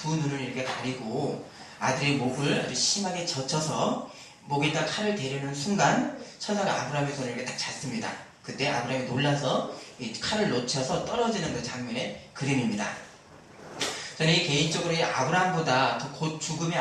두 눈을 이렇게 가리고 아들의 목을 아주 심하게 젖혀서 목에다 칼을 대려는 순간 천사가 아브라함의 손을 이렇게 딱 잡습니다. 그때 아브라함이 놀라서 이 칼을 놓쳐서 떨어지는 그 장면의 그림입니다. 저는 개인적으로 이 아브라함보다 더 곧 죽음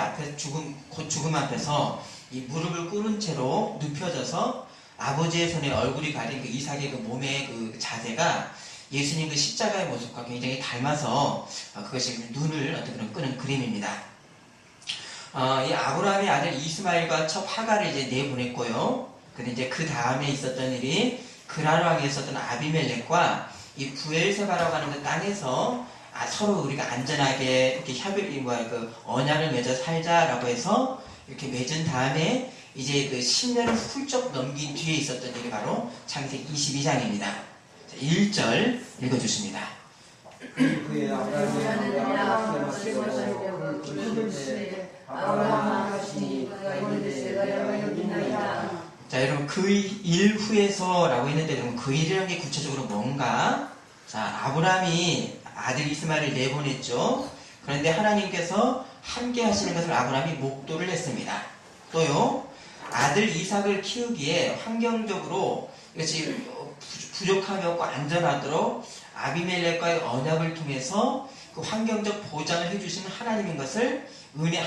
앞에서 이 무릎을 꿇은 채로 눕혀져서 아버지의 손에 얼굴이 가린 그 이삭의 그 몸의 그 자세가 예수님 그 십자가의 모습과 굉장히 닮아서 그것이 눈을 어떤 그런 끄는 그림입니다. 이 아브라함의 아들 이스마엘과 첩 하가를 이제 내보냈고요. 근데 이제 그 다음에 있었던 일이 그랄 왕에 있었던 아비멜렉과 이 부엘세바라고 하는 그 땅에서 서로 우리가 안전하게 이렇게 그 언약을 맺어 살자라고 해서 이렇게 맺은 다음에 이제 그 10년을 훌쩍 넘긴 뒤에 있었던 일이 바로 창세기 22장입니다. 1절 읽어주십니다. 그의 자, 여러분 그 일 후에서라고 했는데 여러분 그 일이라는 게 구체적으로 뭔가? 자, 아브라함이 아들 이스마엘을 내보냈죠. 그런데 하나님께서 함께 하시는 것을 아브라함이 목도를 했습니다. 또요, 아들 이삭을 키우기에 환경적으로 이것이 부족함이 없고 안전하도록 아비멜렉과의 언약을 통해서 그 환경적 보장을 해주시는 하나님인 것을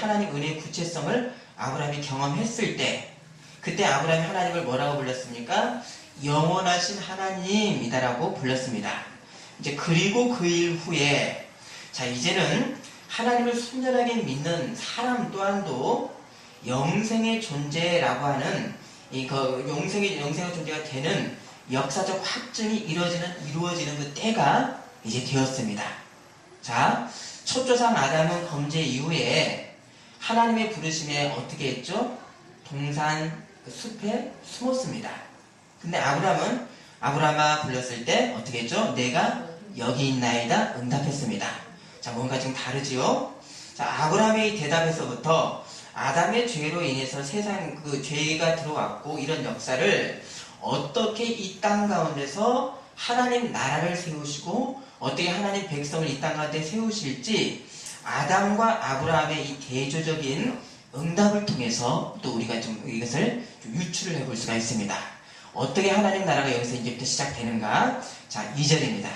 하나님 은혜의 구체성을 아브라함이 경험했을 때, 그때 아브라함이 하나님을 뭐라고 불렀습니까? 영원하신 하나님이다라고 불렀습니다. 이제 그리고 그 일 후에, 자, 이제는 하나님을 순전하게 믿는 사람 또한도 영생의 존재라고 하는 영생의 존재가 되는 역사적 확증이 이루어지는 그 때가 이제 되었습니다. 자, 첫 조상 아담은 범죄 이후에 하나님의 부르심에 어떻게 했죠? 동산 그 숲에 숨었습니다. 근데 아브라함아 불렀을 때 어떻게 했죠? 내가 여기 있나이다 응답했습니다. 자, 뭔가 좀 다르지요? 자, 아브라함의 대답에서부터 아담의 죄로 인해서 세상 그 죄가 들어왔고 이런 역사를 어떻게 이 땅 가운데서 하나님 나라를 세우시고 어떻게 하나님 백성을 이 땅 가운데 세우실지 아담과 아브라함의 이 대조적인 응답을 통해서 또 우리가 좀 이것을 좀 유추를 해볼 수가 있습니다. 어떻게 하나님 나라가 여기서 이제부터 시작되는가? 자, 2절입니다.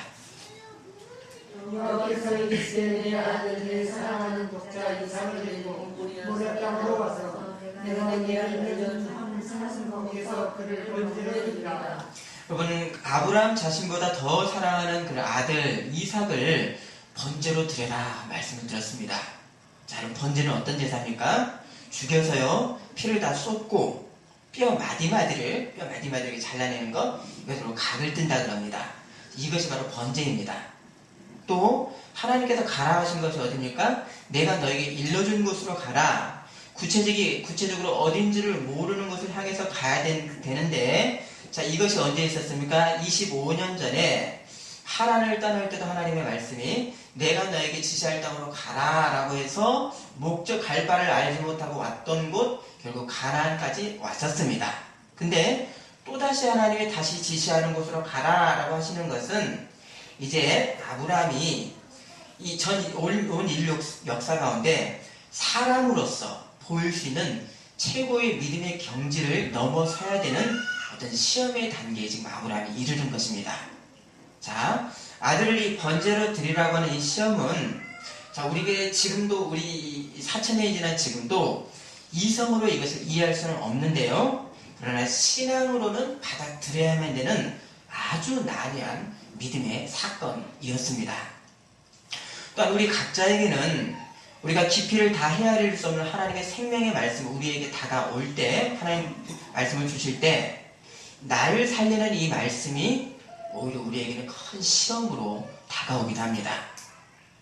여기서 이스라엘의 아들을 사랑하는 독자 이삭을 데리고 모리아 땅으로 와서 내가 내게 알려준 사슴 거기에서 그를 번제로드리라. 여러분, 아브라함 자신보다 더 사랑하는 그 아들 이삭을 번제로 드려라 말씀을 드렸습니다. 자, 그럼 번제는 어떤 제사입니까? 죽여서요 피를 다 쏟고 뼈 마디마디를 잘라내는 것, 이것으로 각을 뜬다 그럽니다. 이것이 바로 번제입니다. 또 하나님께서 가라 하신 것이 어디입니까? 내가 너에게 일러준 곳으로 가라. 구체적으로 어딘지를 모르는 곳을 향해서 가야 되는데, 자, 이것이 언제 있었습니까? 25년 전에 하란을 떠날 때도 하나님의 말씀이 내가 너에게 지시할 땅으로 가라 라고 해서 목적 갈 바를 알지 못하고 왔던 곳, 결국 가나안까지 왔었습니다. 근데 또다시 하나님이 다시 지시하는 곳으로 가라 라고 하시는 것은 이제 아브라함이 온 인류 역사 가운데 사람으로서 보일 수 있는 최고의 믿음의 경지를 넘어서야 되는 어떤 시험의 단계에 지금 아브라함이 이르는 것입니다. 자, 아들을 이 번제로 드리라고 하는 이 시험은, 자, 우리가 지금도 우리 4000년이 지난 지금도 이성으로 이것을 이해할 수는 없는데요. 그러나 신앙으로는 받아들여야만 되는 아주 난해한 믿음의 사건이었습니다. 또한 우리 각자에게는 우리가 깊이를 다 헤아릴 수 없는 하나님의 생명의 말씀이 우리에게 다가올 때, 하나님 말씀을 주실 때 나를 살리는 이 말씀이 오히려 우리에게는 큰 시험으로 다가오기도 합니다.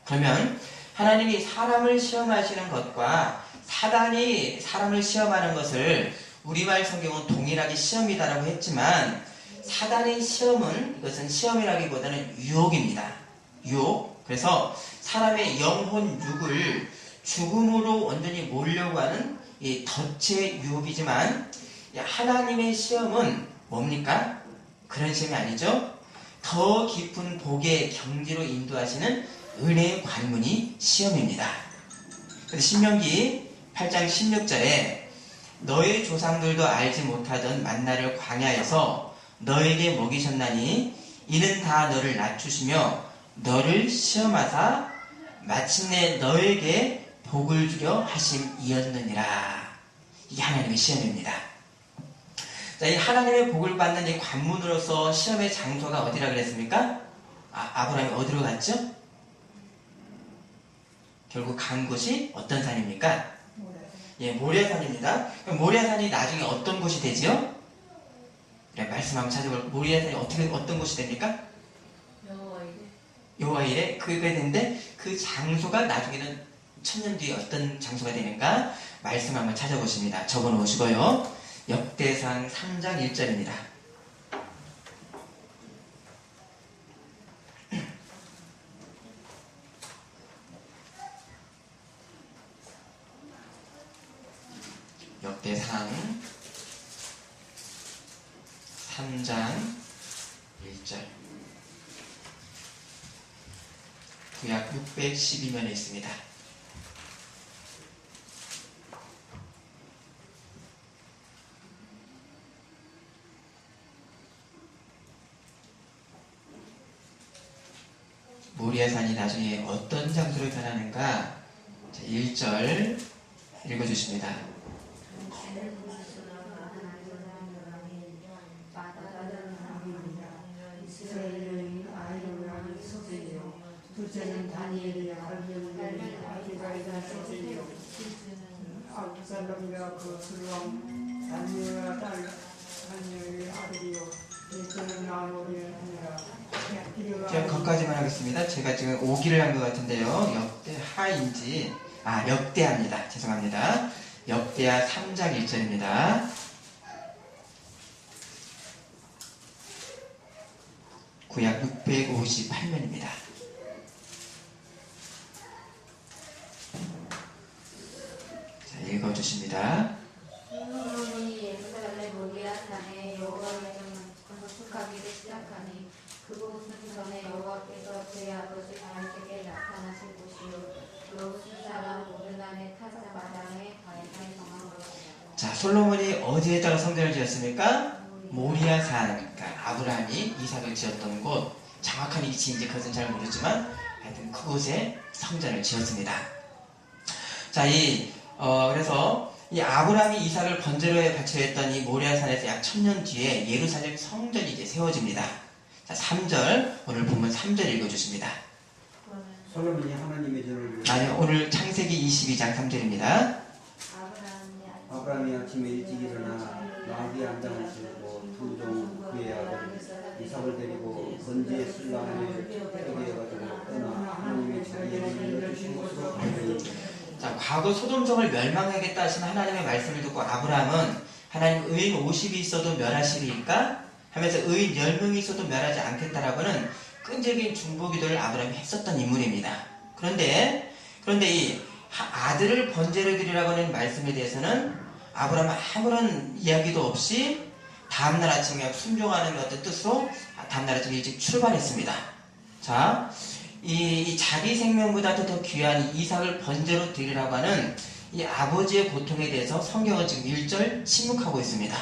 그러면 하나님이 사람을 시험하시는 것과 사단이 사람을 시험하는 것을 우리말 성경은 동일하게 시험이다라고 했지만, 사단의 시험은, 이것은 시험이라기보다는 유혹입니다. 유혹. 그래서 사람의 영혼 육을 죽음으로 완전히 몰려고 하는 이 덫의 유혹이지만, 하나님의 시험은 뭡니까? 그런 시험이 아니죠. 더 깊은 복의 경지로 인도하시는 은혜의 관문이 시험입니다. 신명기 8장 16절에 너희 조상들도 알지 못하던 만나를 광야에서 너에게 먹이셨나니 이는 다 너를 낮추시며 너를 시험하사 마침내 너에게 복을 주려 하심이었느니라. 이게 하나님의 시험입니다. 자, 이 하나님의 복을 받는 이 관문으로서 시험의 장소가 어디라 그랬습니까? 아브라함이 어디로 갔죠? 결국 간 곳이 어떤 산입니까? 예, 모리아산입니다. 그럼 모리아산이 나중에 어떤 곳이 되지요? 그래, 말씀 한번 찾아볼까요? 모리아산이 어떤 곳이 됩니까? 여호와 이레 그게 되는데 그 장소가 나중에는 천년 뒤에 어떤 장소가 되는가? 말씀 한번 찾아보십니다. 적어놓으시고요. 역대상 3장 1절입니다. 역대상 3장 1절 구약 612면에 있습니다. 모리아산이 나중에 어떤 장소로 변하는가? 1절 읽어주십니다. 둘째는 다니엘이 아비가이가 소생이요 압살롬과 그 술왕 다니엘과 딸 다니엘의 아들이요 넷째는 나홀의 아니라 제가 거기까지만 하겠습니다. 제가 지금 오기를 한 것 같은데요. 역대하인지 역대합니다. 죄송합니다. 역대하 3장 1절입니다. 구약 658면입니다. 자, 읽어주십니다. 솔로몬이 예루살렘 모리아산에 여호와의 건축하기를 시작하니 그곳은 전에 여호와께서 그의 아버지 다윗에게 나타나신 곳이요 로스 사람 오르난의 타자 마당에 가야산에 정한 것이다. 자, 솔로몬이 어디에다가 성전을 지었습니까? 모리아산, 그러니까 아브라함이 이삭을 지었던 곳, 정확한 위치인지 그것은 잘 모르지만 하여튼 그곳에 성전을 지었습니다. 자, 그래서 이 아브라함이 이삭을 번제로 바쳐야 했던 이 모리아산에서 약 1000년 뒤에 예루살렘 성전이 이제 세워집니다. 자, 3절, 오늘 본문 3절 읽어주십니다. 솔로몬이 하나님의 전을 위해 아니, 오늘 창세기 22장 3절입니다. 아브라함이 아침에 일찍 일어나 나귀 한 장을 지르고 두 종 그의 아들 이삭을 데리고 번제에 쓸 나무를 포기해가지고 떠나 하나님의 자리에 일러주신 곳으로 가더니 자, 과거 소돔성을 멸망하겠다 하신 하나님의 말씀을 듣고 아브라함은 하나님 의인 50이 있어도 멸하시리까? 하면서 의인 10명이 있어도 멸하지 않겠다라고는 끈질긴 중보기도를 아브라함이 했었던 인물입니다. 그런데 이 아들을 번제로 드리라고 하는 말씀에 대해서는 아브라함은 아무런 이야기도 없이 다음날 아침에 순종하는 어떤 뜻으로 다음날 아침에 일찍 출발했습니다. 자, 이 자기 생명보다도 더 귀한 이삭을 번제로 드리라고 하는 이 아버지의 고통에 대해서 성경은 지금 1절 침묵하고 있습니다.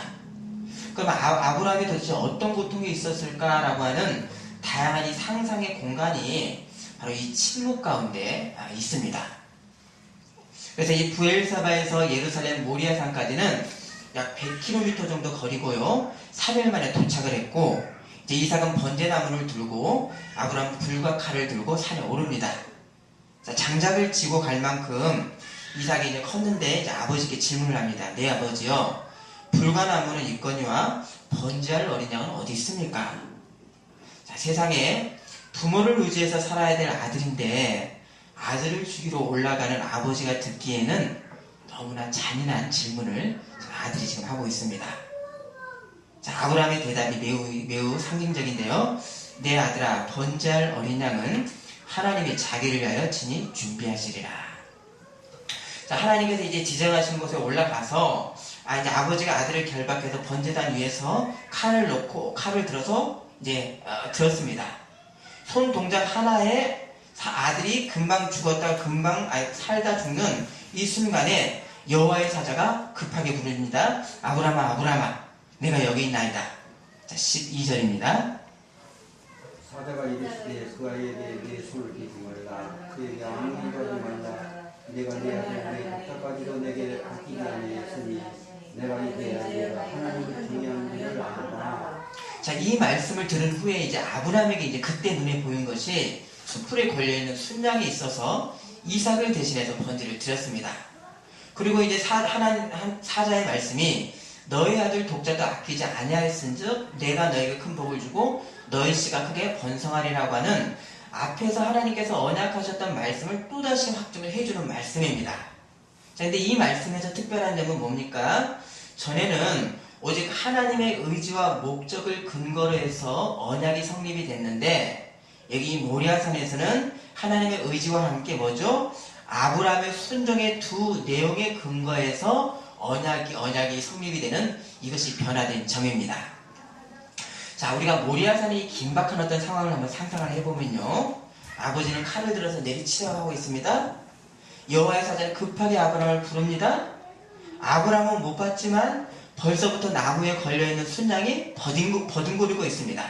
그럼 아브라함이 도대체 어떤 고통이 있었을까라고 하는 다양한 이 상상의 공간이 바로 이 침묵 가운데 있습니다. 그래서 이 부엘사바에서 예루살렘 모리아산까지는 약 100km 정도 거리고요. 3일 만에 도착을 했고 이제 이삭은 번제나무를 들고 아브라함은 불과 칼을 들고 산에 오릅니다. 자, 장작을 지고 갈 만큼 이삭이 이제 컸는데 이제 아버지께 질문을 합니다. 네 아버지요, 불과 나무는 있거니와 번제할 어린 양은 어디 있습니까? 자, 세상에 부모를 의지해서 살아야 될 아들인데 아들을 죽이러 올라가는 아버지가 듣기에는 너무나 잔인한 질문을 아들이 지금 하고 있습니다. 자, 아브라함의 대답이 매우 상징적인데요. 내 아들아, 번제할 어린 양은 하나님이 자기를 위하여 친히 준비하시리라. 자, 하나님께서 이제 지정하신 곳에 올라가서 이제 아버지가 아들을 결박해서 번제단 위에서 칼을 들어서 이제 들었습니다. 손 동작 하나에 아들이 금방 죽었다가 금방 살다 죽는 이 순간에 여호와의 사자가 급하게 부릅니다. 아브라함아 아브라함아 내가 여기 있나이다. 자 12절입니다. 사자가 이르시되 그 아이에게 내 손을 대지 말라. 그에게 아무 일도 하지 말라. 내가 내 아들 내 독자까지도 내게 아끼지 아니하였으니 내가 이제 내가 하나님을 경외하는 일을 아노라. 자, 이 말씀을 들은 후에 이제 아브라함에게 이제 그때 눈에 보인 것이 수풀에 걸려있는 순양이 있어서 이삭을 대신해서 번제를 드렸습니다. 그리고 이제 사자의 말씀이 너희 아들 독자도 아끼지 아니하였은즉 내가 너에게 큰 복을 주고 너희 씨가 크게 번성하리라고 하는 앞에서 하나님께서 언약하셨던 말씀을 또다시 확증을 해주는 말씀입니다. 자, 근데 이 말씀에서 특별한 점은 뭡니까? 전에는 오직 하나님의 의지와 목적을 근거로 해서 언약이 성립이 됐는데 여기 모리아산에서는 하나님의 의지와 함께 뭐죠? 아브라함의 순종의 두 내용에 근거해서 언약이 성립이 되는 이것이 변화된 점입니다. 자, 우리가 모리아산의 긴박한 어떤 상황을 한번 상상을 해보면요. 아버지는 칼을 들어서 내리치려고 하고 있습니다. 여호와의 사자는 급하게 아브라함을 부릅니다. 아브라함은 못 봤지만 벌써부터 나무에 걸려있는 순양이 버둥거리고 있습니다.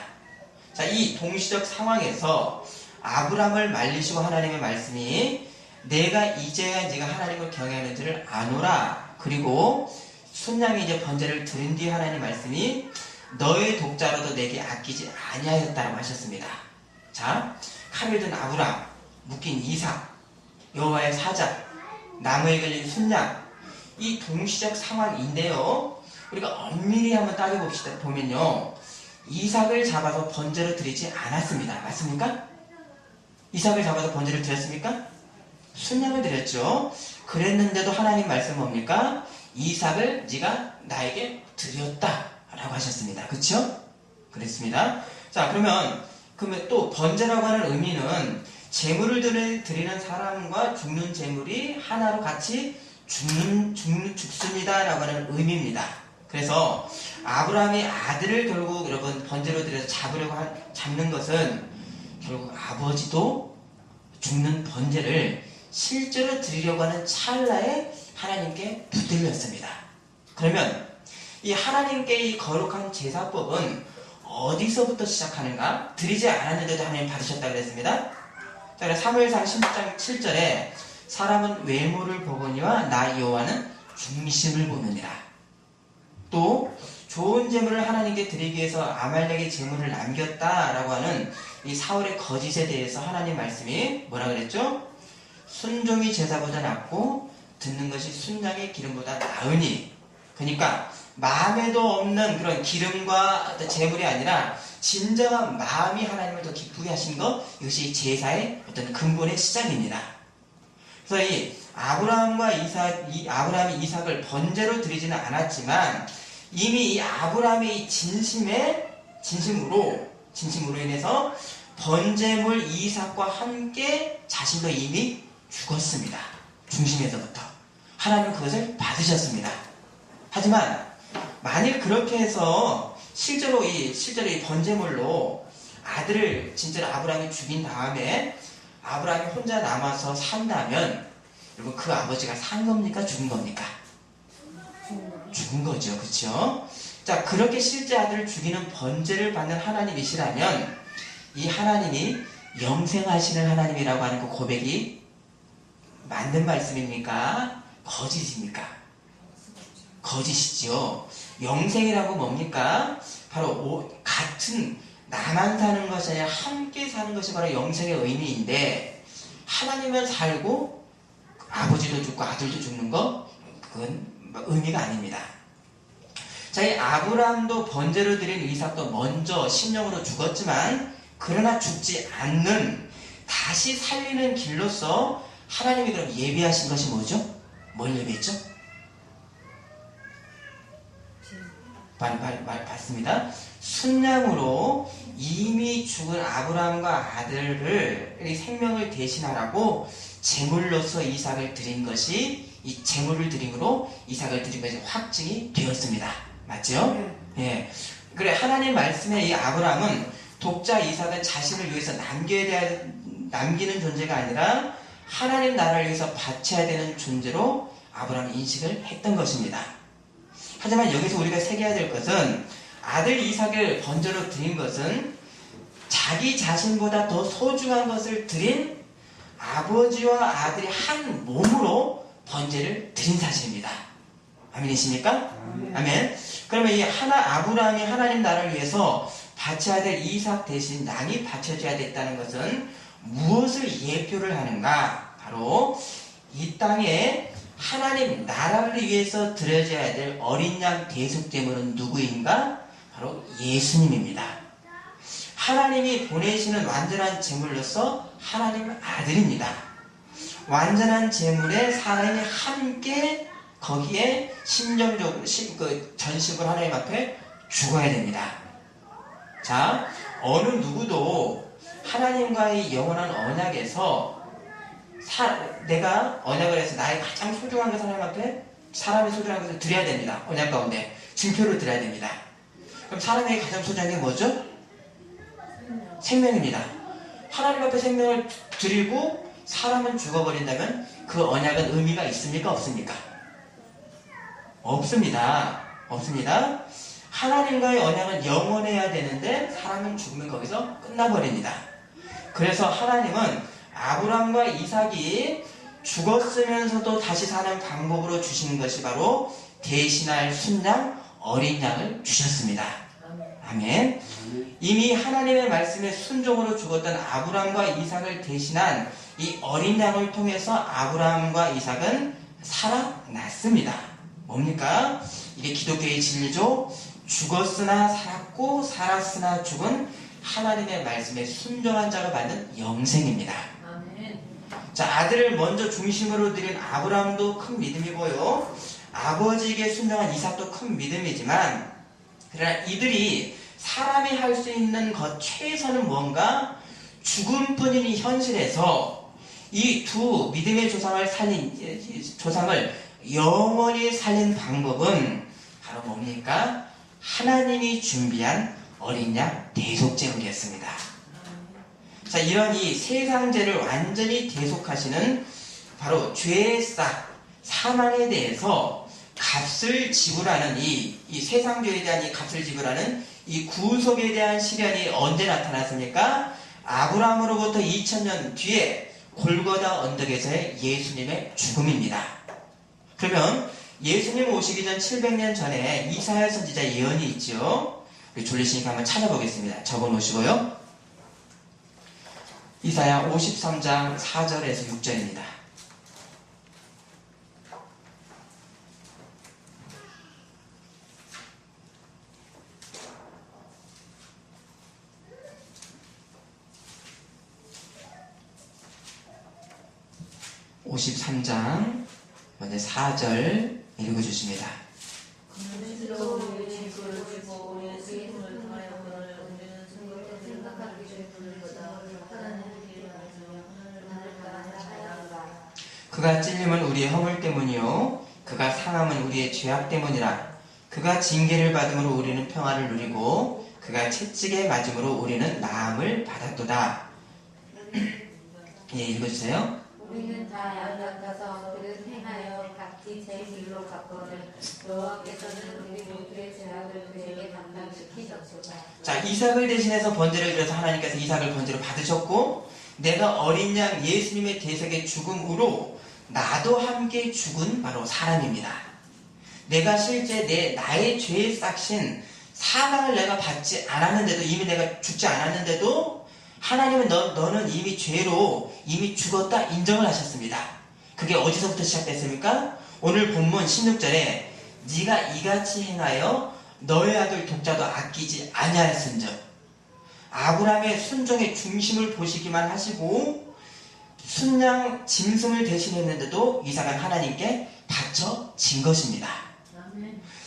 자, 이 동시적 상황에서 아브라함을 말리시고 하나님의 말씀이 내가 이제야 네가 하나님을 경외하는 줄을 아노라. 그리고 순양이 이제 번제를 드린 뒤에 하나님 말씀이 너의 독자로도 내게 아끼지 아니하였다라고 하셨습니다. 자, 칼을 든 아브라함, 묶인 이삭, 여호와의 사자, 나무에 걸린 순양, 이 동시적 상황인데요. 우리가 엄밀히 한번 따져봅시다. 보면요, 이삭을 잡아서 번제로 드리지 않았습니다. 맞습니까? 이삭을 잡아서 번제를 드렸습니까? 순양을 드렸죠. 그랬는데도 하나님 말씀 뭡니까? 이삭을 네가 나에게 드렸다라고 하셨습니다. 그렇죠? 그랬습니다. 자, 그러면 또 번제라고 하는 의미는 제물을 드리는 사람과 죽는 제물이 하나로 같이 죽습니다 라고 하는 의미입니다. 그래서 아브라함이 아들을 결국 여러분 번제로 드려서 잡는 것은 결국 아버지도 죽는 번제를 실제로 드리려고 하는 찰나에 하나님께 붙들렸습니다. 그러면 이 하나님께 이 거룩한 제사법은 어디서부터 시작하는가? 드리지 않았는데도 하나님 받으셨다고 그랬습니다. 자, 사무엘상 10장 7절에 사람은 외모를 보거니와 나 여호와는 중심을 보느니라. 또 좋은 제물을 하나님께 드리기 위해서 아말렉의 제물을 남겼다라고 하는 이 사울의 거짓에 대해서 하나님 말씀이 뭐라 그랬죠? 순종이 제사보다 낫고 듣는 것이 순양의 기름보다 나으니. 그러니까 마음에도 없는 그런 기름과 제물이 아니라 진정한 마음이 하나님을 더 기쁘게 하신 것, 이것이 제사의 어떤 근본의 시작입니다. 그래서 이 아브라함이 이삭을 번제로 드리지는 않았지만 이미 이 아브라함의 진심으로 인해서 번제물 이삭과 함께 자신도 이미 죽었습니다. 중심에서부터 하나님은 그것을 받으셨습니다. 하지만 만일 그렇게 해서 실제로 이 번제물로 아들을 진짜로 아브라함이 죽인 다음에 아브라함이 혼자 남아서 산다면 여러분 그 아버지가 산 겁니까? 죽은 겁니까? 죽은 거죠. 그렇죠? 자, 그렇게 실제 아들을 죽이는 번제를 받는 하나님이시라면 이 하나님이 영생하시는 하나님이라고 하는 그 고백이 맞는 말씀입니까? 거짓입니까? 거짓이죠. 영생이라고 뭡니까? 바로 같은 나만 사는 것이 아니라 함께 사는 것이 바로 영생의 의미인데 하나님은 살고 아버지도 죽고 아들도 죽는 거 그건 의미가 아닙니다. 자, 이 아브라함도 번제로 드린 이삭도 먼저 심령으로 죽었지만 그러나 죽지 않는 다시 살리는 길로서 하나님이 그럼 예비하신 것이 뭐죠? 뭘 예비했죠? 맞습니다. 순양으로 이미 죽은 아브라함과 아들을 생명을 대신하라고 제물로서 이삭을 드린 것이 이 제물을 드림으로 이삭을 드린 것이 확증이 되었습니다. 맞죠? 예. 그래 하나님 말씀에 이 아브라함은 독자 이삭을 자신을 위해서 남겨야 남기는 존재가 아니라 하나님 나라를 위해서 바쳐야 되는 존재로 아브라함이 인식을 했던 것입니다. 하지만 여기서 우리가 새겨야 될 것은 아들 이삭을 번제로 드린 것은 자기 자신보다 더 소중한 것을 드린 아버지와 아들이 한 몸으로 번제를 드린 사실입니다. 아멘이십니까? 아멘. 그러면 이 아브라함이 하나님 나라를 위해서 바쳐야 될 이삭 대신 양이 바쳐져야 됐다는 것은 무엇을 예표를 하는가? 바로 이 땅에 하나님 나라를 위해서 드려져야 될 어린 양 대속제물은 누구인가? 바로 예수님입니다. 하나님이 보내시는 완전한 제물로서 하나님 아들입니다. 완전한 제물에 사람이 함께 거기에 심정적으로 전식을 하나님 앞에 죽어야 됩니다. 자, 어느 누구도 하나님과의 영원한 언약에서 내가 언약을 해서 나의 가장 소중한 것을 하나님 앞에 사람의 소중한 것을 드려야 됩니다. 언약 가운데 증표를 드려야 됩니다. 그럼 사람에게 가장 소중한 게 뭐죠? 생명입니다. 하나님 앞에 생명을 드리고 사람은 죽어버린다면 그 언약은 의미가 있습니까? 없습니까? 없습니다. 없습니다. 하나님과의 언약은 영원해야 되는데 사람은 죽으면 거기서 끝나버립니다. 그래서 하나님은 아브라함과 이삭이 죽었으면서도 다시 사는 방법으로 주신 것이 바로 대신할 순양 어린 양을 주셨습니다. 아멘. 이미 하나님의 말씀에 순종으로 죽었던 아브라함과 이삭을 대신한 이 어린 양을 통해서 아브라함과 이삭은 살아났습니다. 뭡니까? 이게 기독교의 진리죠. 죽었으나 살았고 살았으나 죽은 하나님의 말씀에 순종한 자가 받는 영생입니다. 자, 아들을 먼저 중심으로 드린 아브라함도 큰 믿음이고요. 아버지에게 순종한 이삭도 큰 믿음이지만 그러나 이들이 사람이 할 수 있는 것 최선은 뭔가 죽음뿐인 이 현실에서 이 두 믿음의 조상을 영원히 살린 방법은 바로 뭡니까? 하나님이 준비한 어린 양 대속제물이었습니다. 자, 이런 이 세상죄를 완전히 대속하시는 바로 죄의 싹, 사망에 대해서 값을 지불하는 이 세상죄에 대한 이 값을 지불하는 이 구속에 대한 시련이 언제 나타났습니까? 아브라함으로부터 2000년 뒤에 골고다 언덕에서의 예수님의 죽음입니다. 그러면 예수님 오시기 전 700년 전에 이사야 선지자 예언이 있죠. 졸리시니까 한번 찾아보겠습니다. 적어놓으시고요. 이사야 53장 4절에서 6절입니다. (53장) 먼저 4절 읽어주십니다. 그가 찔림은 우리의 허물 때문이요 그가 상함은 우리의 죄악 때문이라. 그가 징계를 받음으로 우리는 평화를 누리고 그가 채찍에 맞음으로 우리는 나음을 받았도다. 예, 읽어주세요. 우리는 다 양같아서 그를 행하여 각기 제 길로 갔거늘 여호와께서는 우리 모두의 죄악을 그에게 담당시키셨도다. 자, 이삭을 대신해서 번제를 드려서 하나님께서 이삭을 번제로 받으셨고 내가 어린 양 예수님의 대속의 죽음으로 나도 함께 죽은 바로 사람입니다. 내가 실제 나의 죄의 싹신 사망을 내가 받지 않았는데도 이미 내가 죽지 않았는데도 하나님은 너는 이미 죄로 이미 죽었다 인정을 하셨습니다. 그게 어디서부터 시작됐습니까? 오늘 본문 16절에 네가 이같이 행하여 너의 아들 독자도 아끼지 아니하였은즉. 아브라함의 순종의 중심을 보시기만 하시고 순양 짐승을 대신했는데도 이삭은 하나님께 바쳐진 것입니다.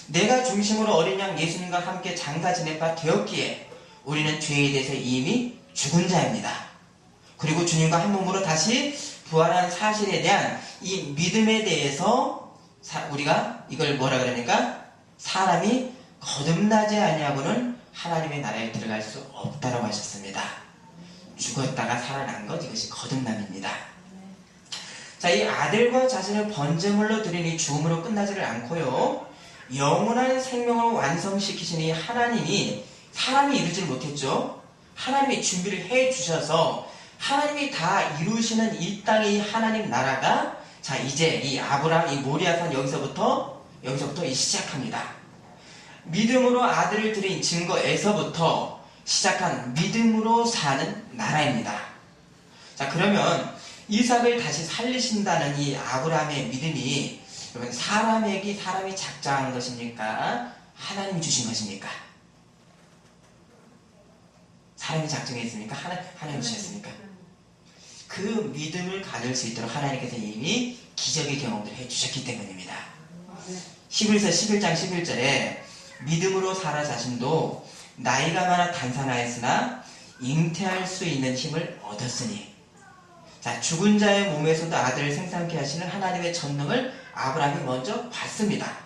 내가 중심으로 어린 양 예수님과 함께 장사 지낼 바 되었기에 우리는 죄에 대해서 이미 죽은 자입니다. 그리고 주님과 한 몸으로 다시 부활한 사실에 대한 이 믿음에 대해서 우리가 이걸 뭐라 그러니까 사람이 거듭나지 아니하고는 하나님의 나라에 들어갈 수 없다라고 하셨습니다. 죽었다가 살아난 것, 이것이 거듭남입니다. 자, 이 아들과 자신을 번제물로 드리니 죽음으로 끝나지를 않고요, 영원한 생명을 완성시키시니 하나님이, 사람이 이루지를 못했죠. 하나님이 준비를 해주셔서 하나님이 다 이루시는 이 땅의 하나님 나라가, 자, 이제 이 아브라함, 이 모리아산 여기서부터 시작합니다. 믿음으로 아들을 드린 증거에서부터 시작한 믿음으로 사는 나라입니다. 자, 그러면 이삭을 다시 살리신다는 이 아브라함의 믿음이, 그러면 사람이 작정한 것입니까? 하나님이 주신 것입니까? 사람이 작정했습니까? 하나님이 주셨습니까? 그 믿음을 가질 수 있도록 하나님께서 이미 기적의 경험들을 해주셨기 때문입니다. 히브리서 11장 11절에 믿음으로 사라 자신도 나이가 많아 단산하였으나 잉태할 수 있는 힘을 얻었으니. 자, 죽은 자의 몸에서도 아들을 생산케 하시는 하나님의 전능을 아브라함이 먼저 봤습니다.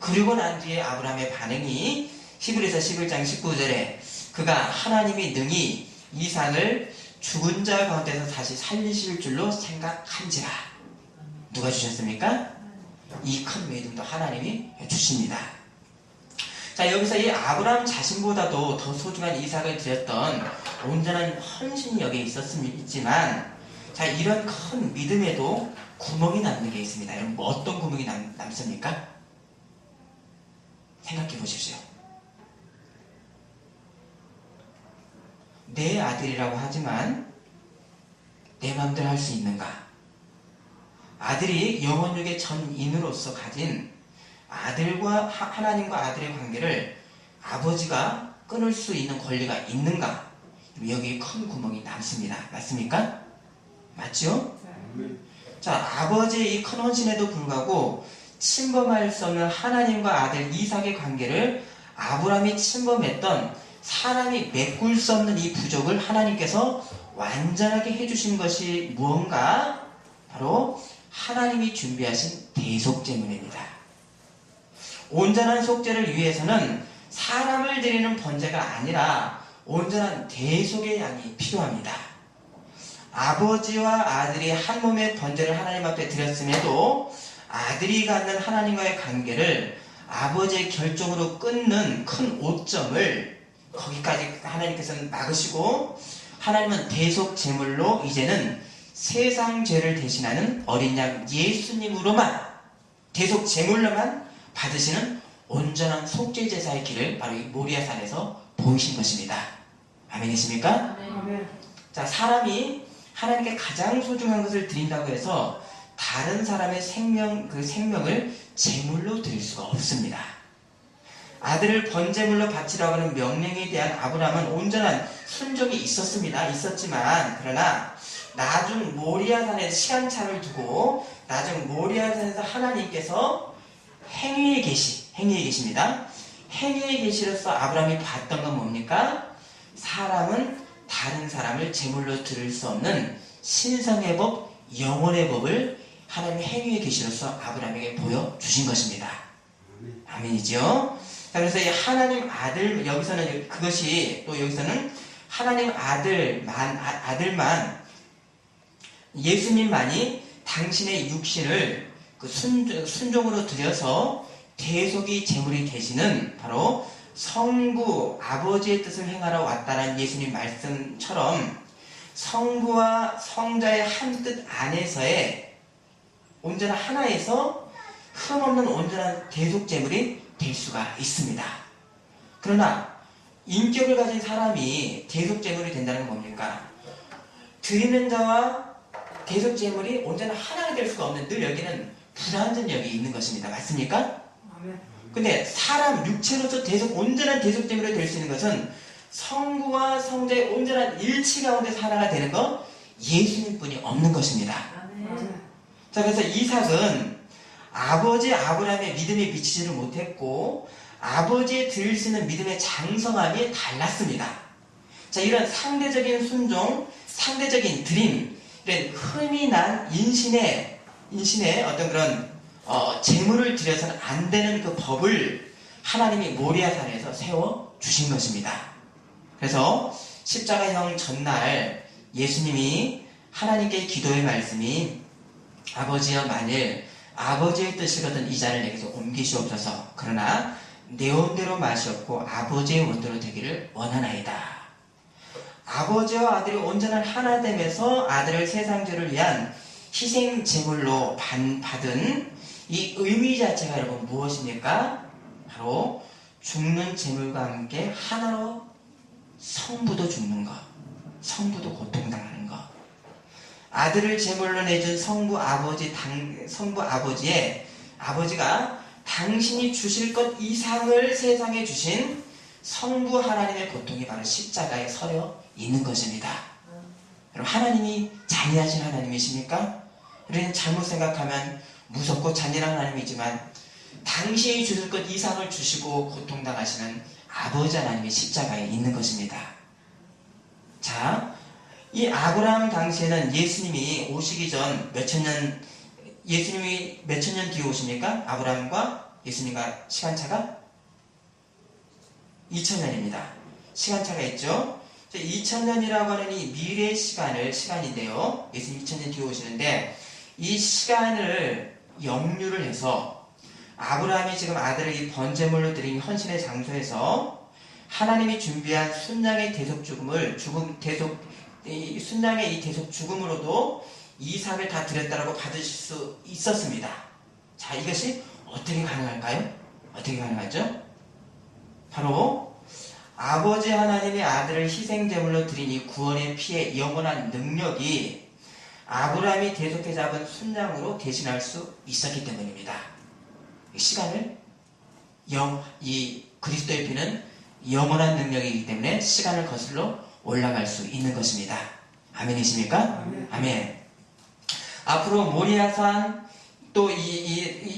그리고 난 뒤에 아브라함의 반응이 히브리서 11장 19절에 그가 하나님이 능히 이삭을 죽은 자 가운데서 다시 살리실 줄로 생각한지라. 누가 주셨습니까? 이 큰 믿음도 하나님이 주십니다. 자, 여기서 이 아브라함 자신보다도 더 소중한 이삭을 드렸던 온전한 헌신이 여기에 있지만, 자, 이런 큰 믿음에도 구멍이 남는 게 있습니다. 여러분, 뭐 어떤 구멍이 남습니까? 생각해 보십시오. 내 아들이라고 하지만 내 마음대로 할 수 있는가? 아들이 영혼육의 전인으로서 가진 아들과 하나님과 아들의 관계를 아버지가 끊을 수 있는 권리가 있는가? 여기 큰 구멍이 남습니다. 맞습니까? 맞죠? 자, 아버지의 이 큰 헌신에도 불구하고 침범할 수 없는 하나님과 아들 이삭의 관계를 아브라함이 침범했던, 사람이 메꿀 수 없는 이 부족을 하나님께서 완전하게 해주신 것이 무언가? 바로 하나님이 준비하신 대속제물입니다. 온전한 속죄를 위해서는 사람을 드리는 번제가 아니라 온전한 대속의 양이 필요합니다. 아버지와 아들이 한 몸의 번제를 하나님 앞에 드렸음에도 아들이 갖는 하나님과의 관계를 아버지의 결정으로 끊는 큰 오점을 거기까지 하나님께서는 막으시고, 하나님은 대속 제물로 이제는 세상 죄를 대신하는 어린 양 예수님으로만, 대속 제물로만 받으시는 온전한 속죄 제사의 길을 바로 이 모리아산에서 보이신 것입니다. 아멘이십니까? 아멘. 자, 사람이 하나님께 가장 소중한 것을 드린다고 해서 다른 사람의 생명을 제물로 드릴 수가 없습니다. 아들을 번제물로 바치라고 하는 명령에 대한 아브라함은 온전한 순종이 있었지만, 그러나 나중 모리아산에 시간차를 두고 나중 모리아산에서 하나님께서 행위에 계십니다. 행위의 계시로서 아브라함이 봤던 건 뭡니까? 사람은 다른 사람을 제물로 드릴 수 없는 신성의 법, 영원의 법을 하나님의 행위의 계시로서 아브라함에게 보여주신 것입니다. 아멘이죠? 자, 그래서 이 하나님 아들, 여기서는 그것이 또 여기서는 하나님 아들만, 예수님만이 당신의 육신을 그 순종으로 드려서 대속이 제물이 되시는 바로 성부 아버지의 뜻을 행하러 왔다는 예수님 말씀처럼 성부와 성자의 한 뜻 안에서의 온전한 하나에서 흠없는 온전한 대속 제물이 될 수가 있습니다. 그러나 인격을 가진 사람이 대속 제물이 된다는 건 뭡니까? 드리는 자와 대속 제물이 온전한 하나가 될 수가 없는, 늘 여기는 불완전력이 있는 것입니다. 맞습니까? 아멘. 근데 사람 육체로서 온전한 대속 제물이 될 수 있는 것은 성부와 성자의 온전한 일치 가운데서 하나가 되는 것, 예수님뿐이 없는 것입니다. 아멘. 자, 그래서 이삭은 아버지 아브라함의 믿음에 미치지를 못했고 아버지의 드릴 수 있는 믿음의 장성함이 달랐습니다. 자, 이런 상대적인 순종, 상대적인 드림, 이런 흠이 난 인신의 어떤 그런 제물을 드려서는 안 되는 그 법을 하나님이 모리아산에서 세워 주신 것입니다. 그래서 십자가형 전날 예수님이 하나님께 기도의 말씀이 아버지여 만일 아버지의 뜻이거든 이 잔을 내게서 옮기시옵소서. 그러나 내 원대로 마시옵고 아버지의 원대로 되기를 원하나이다. 아버지와 아들이 온전한 하나됨에서 아들을 세상죄를 위한 희생 제물로 받은 이 의미 자체가 여러분 무엇입니까? 바로 죽는 제물과 함께 하나로 성부도 죽는 것, 성부도 고통당하는 것. 아들을 제물로 내준 성부 아버지의 아버지가 당신이 주실 것 이상을 세상에 주신 성부 하나님의 고통이 바로 십자가에 서려 있는 것입니다. 여러분, 하나님이 잔인하신 하나님이십니까? 우리는 잘못 생각하면 무섭고 잔인한 하나님이지만 당신이 주실 것 이상을 주시고 고통당하시는 아버지 하나님이 십자가에 있는 것입니다. 자, 이 아브라함 당시에는 예수님이 오시기 전 예수님이 몇천 년 뒤에 오십니까? 아브라함과 예수님과 시간차가 2000년입니다. 시간차가 있죠? 2000년이라고 하는 이 미래 시간인데요. 예수님 2000년 뒤에 오시는데 이 시간을 역류를 해서 아브라함이 지금 아들을 이 번제물로 드린 헌신의 장소에서 하나님이 준비한 순양의 대속 죽음으로도 이삭을 다 드렸다라고 받으실 수 있었습니다. 자, 이것이 어떻게 가능할까요? 어떻게 가능하죠? 바로 아버지 하나님의 아들을 희생제물로 드린 이 구원의 피의 영원한 능력이 아브라함이 대속해 잡은 순양으로 대신할 수 있었기 때문입니다. 시간을 이 그리스도의 피는 영원한 능력이기 때문에 시간을 거슬러 올라갈 수 있는 것입니다. 아멘이십니까? 아멘. 앞으로 모리아산 또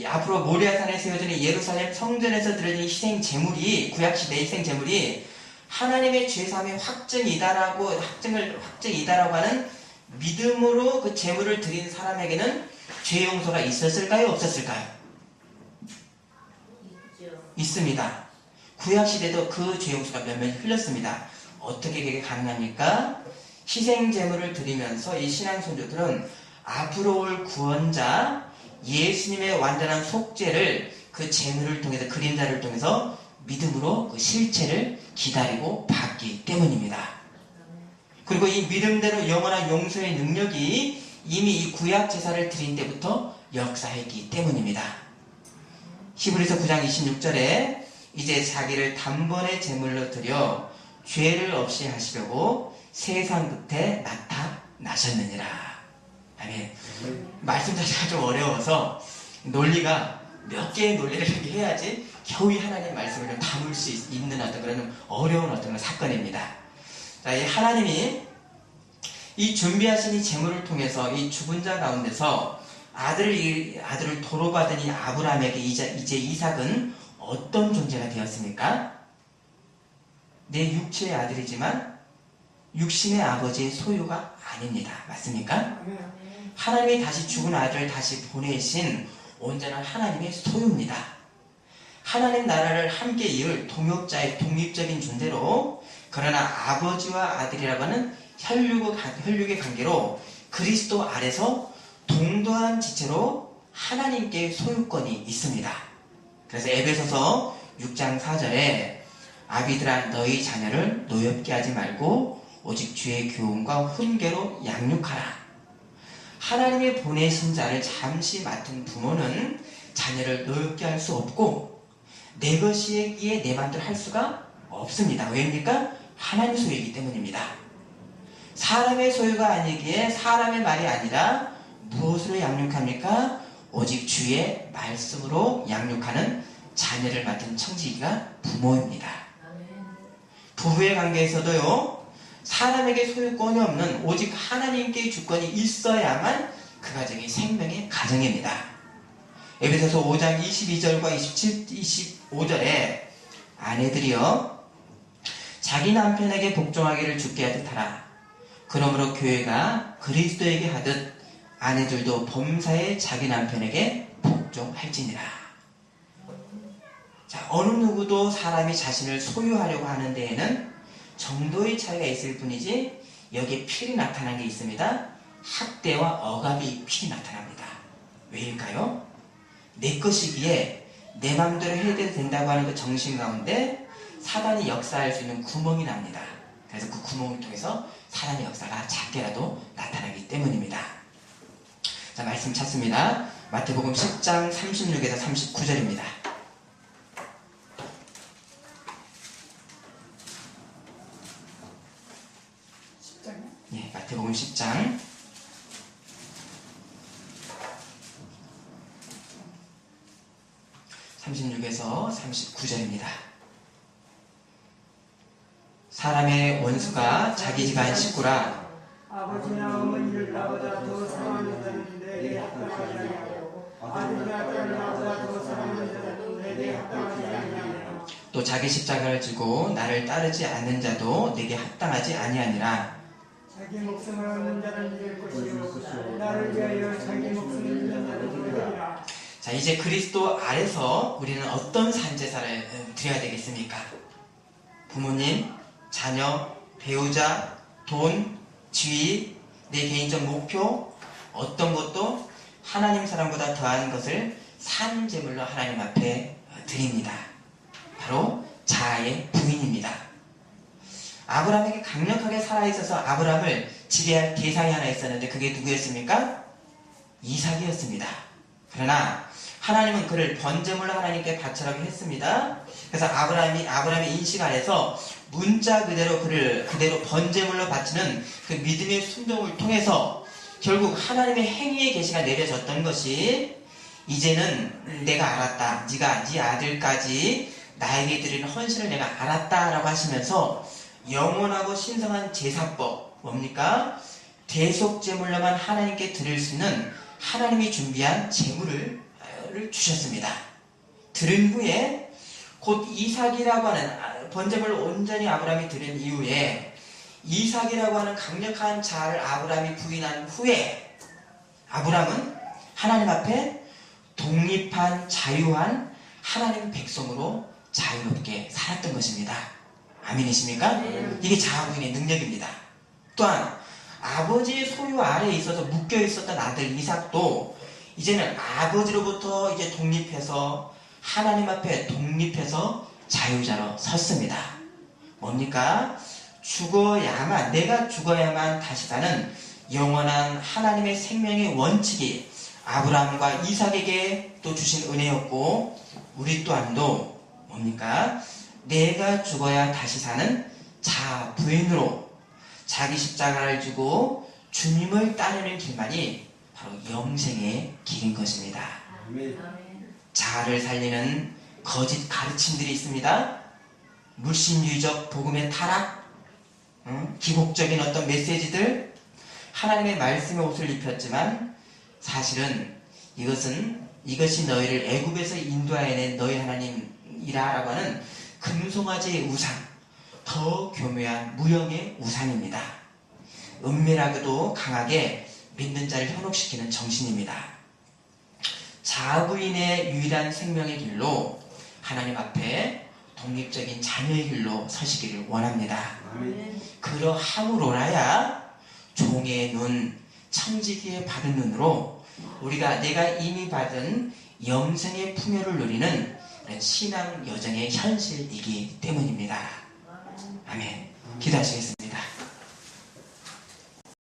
앞으로 모리아산에 세워진 예루살렘 성전에서 드려진 희생 제물이 구약시대 희생 제물이 하나님의 죄사함의 확증이다라고 하는 믿음으로 그 제물을 드린 사람에게는 죄 용서가 있었을까요? 없었을까요? 있습니다. 구약시대도 그 죄 용서가 몇몇 흘렸습니다. 어떻게 그게 가능합니까? 희생 제물을 드리면서 이 신앙 선조들은 앞으로 올 구원자 예수님의 완전한 속죄를 그 제물을 통해서 그림자를 통해서 믿음으로 그 실체를 기다리고 받기 때문입니다. 그리고 이 믿음대로 영원한 용서의 능력이 이미 이 구약 제사를 드린 때부터 역사했기 때문입니다. 히브리서 9장 26절에 이제 자기를 단번에 제물로 드려 죄를 없이 하시려고 세상 끝에 나타나셨느니라. 아멘. 말씀 자체가 좀 어려워서 논리가 몇 개의 논리를 이렇게 해야지 겨우 이 하나님의 말씀을 좀 담을 수 있는 어떤 그런 어려운 어떤 사건입니다. 자, 이 하나님이 이 준비하신 이 제물을 통해서 이 죽은 자 가운데서 아들을 도로 받은 이 아브라함에게 이제 이삭은 어떤 존재가 되었습니까? 내 육체의 아들이지만 육신의 아버지의 소유가 아닙니다. 맞습니까? 하나님이 다시 죽은 아들을 다시 보내신 온전한 하나님의 소유입니다. 하나님 나라를 함께 이을 동역자의 독립적인 존재로, 그러나 아버지와 아들이라고 하는 혈육의 관계로 그리스도 아래서 동등한 지체로 하나님께 소유권이 있습니다. 그래서 에베소서 6장 4절에 아비들아 너희 자녀를 노엽게 하지 말고 오직 주의 교훈과 훈계로 양육하라. 하나님이 보내신 자를 잠시 맡은 부모는 자녀를 노엽게 할 수 없고 내 것이기에 내 맘대로 할 수가 없습니다. 왜입니까? 하나님의 소유이기 때문입니다. 사람의 소유가 아니기에 사람의 말이 아니라 무엇으로 양육합니까? 오직 주의 말씀으로 양육하는 자녀를 맡은 청지기가 부모입니다. 부부의 관계에서도요, 사람에게 소유권이 없는 오직 하나님께 주권이 있어야만 그 가정이 생명의 가정입니다. 에베소서 5장 22절과 25절에 아내들이여 자기 남편에게 복종하기를 주께 하듯 하라. 그러므로 교회가 그리스도에게 하듯 아내들도 범사에 자기 남편에게 복종할지니라. 자, 어느 누구도 사람이 자신을 소유하려고 하는 데에는 정도의 차이가 있을 뿐이지 여기에 필이 나타난 게 있습니다. 학대와 억압이 필이 나타납니다. 왜일까요? 내 것이기에 내 마음대로 해야 된다고 하는 그 정신 가운데 사단이 역사할 수 있는 구멍이 납니다. 그래서 그 구멍을 통해서 사단의 역사가 작게라도 나타나기 때문입니다. 자, 말씀 찾습니다. 마태복음 10장 36에서 39절입니다. 예, 마태복음 10장 36에서 39절입니다. 사람의 원수가 자기 집안 식구라 아버지나 어머니를 나보다 더 사랑하는 자는 내게 합당하지 아니하고 아들이나 딸을 나보다 더 사랑하는 자는 내게 합당하지 아니하며 또 자기 십자가를 지고 나를 따르지 않는 자도 내게 합당하지 아니하니라. 자기 목숨을 얻는 자는 잃을 것이요 나를 위하여 자기 목숨을 잃는 자는 잃으리라. 자, 이제 그리스도 아래서 우리는 어떤 산제사를 드려야 되겠습니까? 부모님, 자녀, 배우자, 돈, 지위, 내 개인적 목표, 어떤 것도 하나님 사랑보다 더한 것을 산제물로 하나님 앞에 드립니다. 바로 자아의 부인입니다. 아브라함에게 강력하게 살아있어서 아브라함을 지배할 대상이 하나 있었는데 그게 누구였습니까? 이삭이었습니다. 그러나 하나님은 그를 번제물로 하나님께 바치라고 했습니다. 그래서 아브라함의 인식 안에서 문자 그대로 그를 그대로 번제물로 바치는 그 믿음의 순종을 통해서 결국 하나님의 행위의 계시가 내려졌던 것이 이제는 내가 알았다. 네가 네 아들까지 나에게 드리는 헌신을 내가 알았다라고 하시면서 영원하고 신성한 제사법 뭡니까? 대속제물로만 하나님께 드릴 수 있는 하나님이 준비한 제물을 주셨습니다. 들은 후에 곧 이삭이라고 하는 번제물을 온전히 아브라함이 드린 이후에 이삭이라고 하는 강력한 자아를 아브라함이 부인한 후에 아브라함은 하나님 앞에 독립한 자유한 하나님 백성으로 자유롭게 살았던 것입니다. 아멘이십니까? 이게 자아부인의 능력입니다. 또한 아버지의 소유 아래에 있어서 묶여 있었던 아들 이삭도 이제는 아버지로부터 이제 독립해서 하나님 앞에 독립해서 자유자로 섰습니다. 뭡니까? 내가 죽어야만 다시 사는 영원한 하나님의 생명의 원칙이 아브라함과 이삭에게 또 주신 은혜였고 우리 또한도 뭡니까? 내가 죽어야 다시 사는 자아 부인으로 자기 십자가를 지고 주님을 따르는 길만이 바로 영생의 길인 것입니다. 자아를 살리는 거짓 가르침들이 있습니다. 물신주의적 복음의 타락, 기복적인 어떤 메시지들, 하나님의 말씀의 옷을 입혔지만 사실은 이것이 너희를 애굽에서 인도하여낸 너희 하나님이라라고 하는 금송아지의 우상, 더 교묘한 무형의 우상입니다. 은밀하게도 강하게 믿는 자를 현혹시키는 정신입니다. 자아부인의 유일한 생명의 길로 하나님 앞에 독립적인 자녀의 길로 서시기를 원합니다. 그러함으로라야 종의 눈, 청지기에 받은 눈으로 내가 이미 받은 영생의 풍요를 누리는 신앙 여정의 현실이기 때문입니다. 아멘. 기도하시겠습니다.